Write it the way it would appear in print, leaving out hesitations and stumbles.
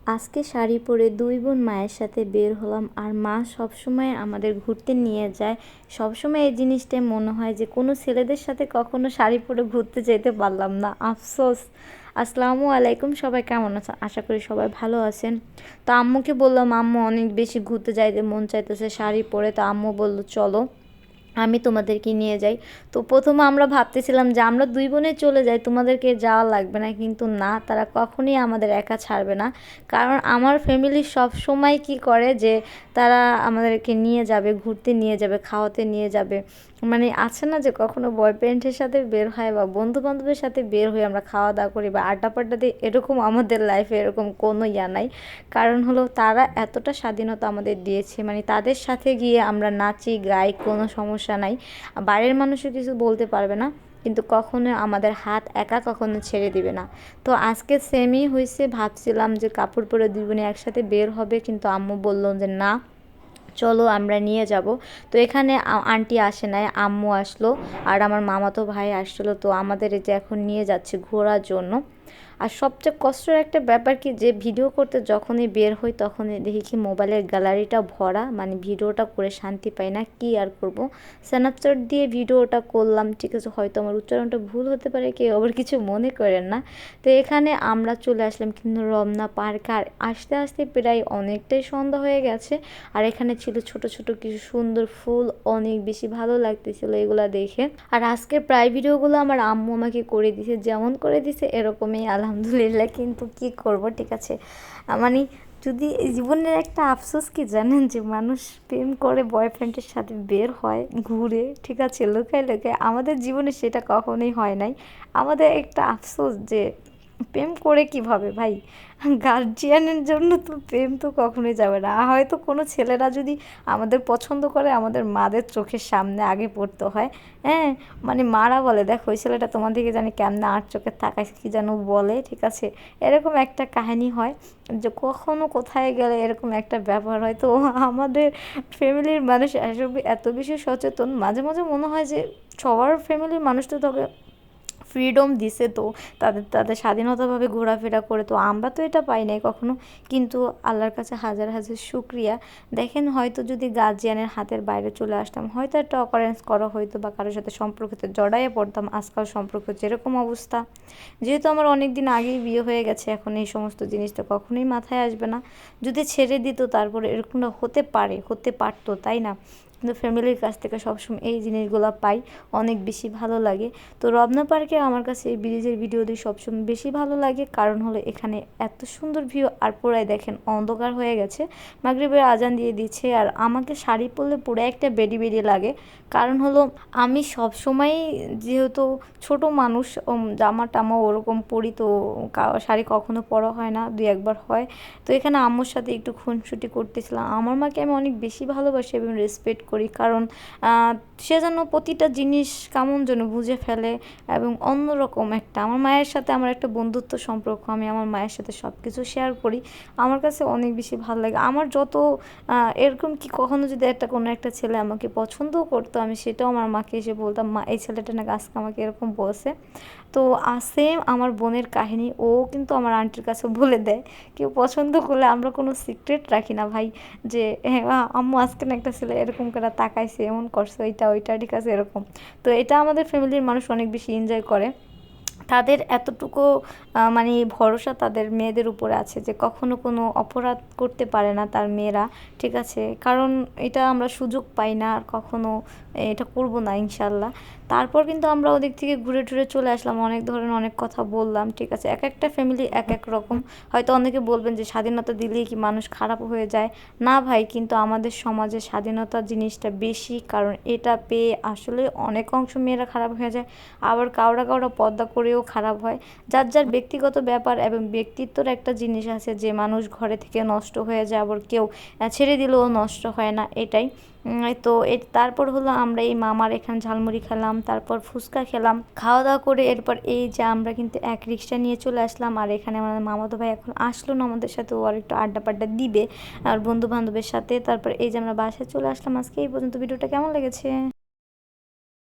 আজকে শাড়ি পরে দুই বোন মায়ের সাথে বের হলাম, আর মা সবসময় আমাদের ঘুরতে নিয়ে যায়। সবসময় এই জিনিসটাই মনে হয় যে কোনো ছেলেদের সাথে কখনো শাড়ি পরে ঘুরতে যেতে পারলাম না, আফসোস। আসসালামু আলাইকুম, সবাই কেমন আছেন? আশা করি সবাই ভালো আছেন। তো আম্মুকে বললাম, আম্মু অনেক বেশি ঘুরতে যাইতে মন চাইতেছে শাড়ি পরে। তো আম্মু বলল চলো আমি তোমাদেরকে নিয়ে যাই। তো প্রথমে আমরা ভাবতেছিলাম যে আমরা দুই বোনে চলে যাই, তোমাদেরকে যাওয়া লাগবে না, কিন্তু না, তারা কখনই আমাদের একা ছাড়বে না। কারণ আমার ফ্যামিলি সব সময় কি করে যে তারা আমাদেরকে নিয়ে যাবে, ঘুরতে নিয়ে যাবে, খাওয়াতে নিয়ে যাবে। মানে আছে না যে কখনো বয়ফ্রেন্ডের সাথে বের হয় বা বন্ধু বান্ধবের সাথে বের হয়ে আমরা খাওয়া দাওয়া করি বা আড্ডা পাড্ডা দিই, এরকম আমাদের লাইফে এরকম কোনো নাই। কারণ হলো তারা এতটা স্বাধীনতা আমাদের দিয়েছে, মানে তাদের সাথে গিয়ে আমরা নাচি গাই, কোনো সমস্যা নাই। বাইরের মানুষও কিছু বলতে পারবে না, কিন্তু কখনো আমাদের হাত একা কখনো ছেড়ে দিবে না। তো আজকে সেমই হয়েছে, ভাবছিলাম যে কাপড় পরে দুই বোনে একসাথে বের হবে, কিন্তু আম্মু বলল যে না, চলো আমরা নিয়ে যাব। তো এখানে আন্টি আসে নাই, আম্মু আসলো আর আমার মামাতো ভাই আসছিলো। তো আমাদের এই যে এখন নিয়ে যাচ্ছে ঘোরার জন্য। আর সবচেয়ে কষ্টের একটা ব্যাপার কি, যে ভিডিও করতে যখনই বের হই তখনই দেখি কি মোবাইলের গ্যালারিটা ভরা, মানে ভিডিওটা করে শান্তি পাই না। কি আর করব, স্ন্যাপচ্যাট দিয়ে ভিডিওটা করলাম, ঠিক আছে, হয়তো আমার উচ্চারণটা ভুল হতে পারে, কেউ আবার কিছু মনে করেন না। তো এখানে আমরা চলে আসলাম কিন্তু রমনা পার্কে, আর আস্তে আস্তে প্রায় অনেকটাই সন্ধ্যা হয়ে গেছে। আর এখানে ছিল ছোট ছোট কিছু সুন্দর ফুল, অনেক বেশি ভালো লাগতেছিল এগুলা দেখে। আর আজকের প্রায় ভিডিওগুলো আমার আম্মু আমাকে করে দিছে, যেমন করে দিছে এরকমই আলহামদুলিল্লাহ। কিন্তু কি করব, ঠিক আছে, মানে যদি জীবনের একটা আফসোস কি জানেন, যে মানুষ প্রেম করে বয়ফ্রেন্ডের সাথে বের হয় ঘুরে, ঠিক আছে, লুকায় লুকায়, আমাদের জীবনে সেটা কখনোই হয় নাই। আমাদের একটা আফসোস যে প্রেম করে কিভাবে ভাই, গার্জিয়ানের জন্য তো প্রেম তো কখনোই যাবে না। হয়তো কোনো ছেলেরা যদি আমাদের পছন্দ করে, আমাদের মাদের চোখের সামনে আগে পড়তে হয়। হ্যাঁ, মানে মারা বলে, দেখো ওই ছেলেটা তোমার দিকে জানি কেমনে আর চোখে তাকায়, কি যেন বলে, ঠিক আছে, এরকম একটা কাহিনী হয়। যে কখনো কোথায় গেলে এরকম একটা ব্যাপার হয়। তো আমাদের ফ্যামিলির মানুষ এসব এত বেশি সচেতন, মাঝে মাঝে মনে হয় যে সবার ফ্যামিলির মানুষ তো তবে ফ্রিডম দিছে, তো তাদের তাদের স্বাধীনতাভাবে ঘোরাফেরা করে, তো আমরা তো এটা পাই নাই কখনো। কিন্তু আল্লাহর কাছে হাজার হাজার শুক্রিয়া। দেখেন, হয়তো যদি গার্জিয়ানের হাতের বাইরে চলে আসতাম, হয়তো একটা অকারেন্স করা হয়তো, বা কারোর সাথে সম্পর্কতে জড়াইয়ে পড়তাম, আজকাল সম্পর্ক যেরকম অবস্থা। যেহেতু আমার অনেক দিন আগেই বিয়ে হয়ে গেছে, এখন এই সমস্ত জিনিসটা কখনোই মাথায় আসবে না। যদি ছেড়ে দিত তারপরে এরকমটা হতে পারে, হতে পারতো, তাই না? কিন্তু ফ্যামিলির কাছ থেকে সবসময় এই জিনিসগুলো পাই, অনেক বেশি ভালো লাগে। তো রমনা পার্কে আমার কাছে এই ব্রিজের ভিডিও দিয়ে সবসময় বেশি ভালো লাগে, কারণ হলো এখানে এত সুন্দর ভিউ, আর পুরাই দেখেন অন্ধকার হয়ে গেছে, মাগরিবের আজান দিয়ে দিচ্ছে। আর আমাকে শাড়ি পরলে পুরো একটা বেডি বেডি লাগে, কারণ হলো আমি সব সময় যেহেতু ছোট মানুষ, জামা টামা ওরকম পরি, তো শাড়ি কখনো পরা হয় না, দুই একবার হয়। তো এখানে আম্মুর সাথে একটু খুনসুটি করতেছিলাম। আমার মাকে আমি অনেক বেশি ভালোবাসি এবং রেসপেক্ট করি, কারণ সে যেন প্রতিটা জিনিস কেমন যেন বুঝে ফেলে, এবং অন্যরকম একটা, আমার মায়ের সাথে আমার একটা বন্ধুত্ব সম্পর্ক, আমি আমার মায়ের সাথে সব কিছু শেয়ার করি। আমার কাছে অনেক বেশি ভালো লাগে। আমার যত এরকম কি কখনো যদি একটা কোনো একটা ছেলে আমাকে পছন্দও করতো, আমি সেটাও আমার মাকে এসে বলতাম, মা এই ছেলেটা নাকি আজকে আমাকে এরকম বলছে। তো সেম আমার বোনের কাহিনী, ও কিন্তু আমার আন্টির কাছে বলে দেয়। কেউ পছন্দ করলে আমরা কোনো সিক্রেট রাখি না ভাই, যে হ্যাঁ আম্মু আজকে না একটা ছেলে এরকম করে তাকাইছে, এমন করছে, ওইটা ওইটা, ঠিক আছে, এরকম। তো এটা আমাদের ফ্যামিলির মানুষ অনেক বেশি এনজয় করে। তাদের এতটুকু মানে ভরসা তাদের মেয়েদের উপরে আছে, যে কখনো কোনো অপরাধ করতে পারে না তার মেয়েরা, ঠিক আছে, কারণ এটা আমরা সুযোগ পাই না, আর কখনো এটা করব না ইনশাল্লাহ। তারপর কিন্তু আমরা ওদিক থেকে ঘুরে টুরে চলে আসলাম, অনেক ধরনের অনেক কথা বললাম, ঠিক আছে, এক একটা ফ্যামিলি এক এক রকম। হয়তো অনেকে বলবেন যে স্বাধীনতা দিলেই কি মানুষ খারাপ হয়ে যায়, না ভাই, কিন্তু আমাদের সমাজে স্বাধীনতা জিনিসটা বেশি, কারণ এটা পেয়ে আসলে অনেক অংশ মেয়েরা খারাপ হয়ে যায়, আবার কাউরা কাউরা পর্দা করেও খারাপ হয়। যার যার ব্যক্তিগত ব্যাপার এবং ব্যক্তিত্বর একটা জিনিস আছে, যে মানুষ ঘরে থেকে নষ্ট হয়ে যায়, আবার কেউ ছেড়ে দিলেও নষ্ট হয় না, এটাই। তো তারপর হলো আমরা এই মামার এখানে ঝালমুড়ি খেলাম, তারপর ফুচকা খেলাম, খাওয়া দাওয়া করে এরপর এই যে আমরা কিন্তু এক রিক্সা নিয়ে চলে আসলাম। আর এখানে আমাদের মামাতো ভাই এখন আসলো না আমাদের সাথে, ও আর একটু আড্ডা পাড্ডা দিবে আর বন্ধু বান্ধবের সাথে। তারপর এই যে আমরা বাসায় চলে আসলাম। আজকে এই পর্যন্ত। ভিডিওটা কেমন লেগেছে?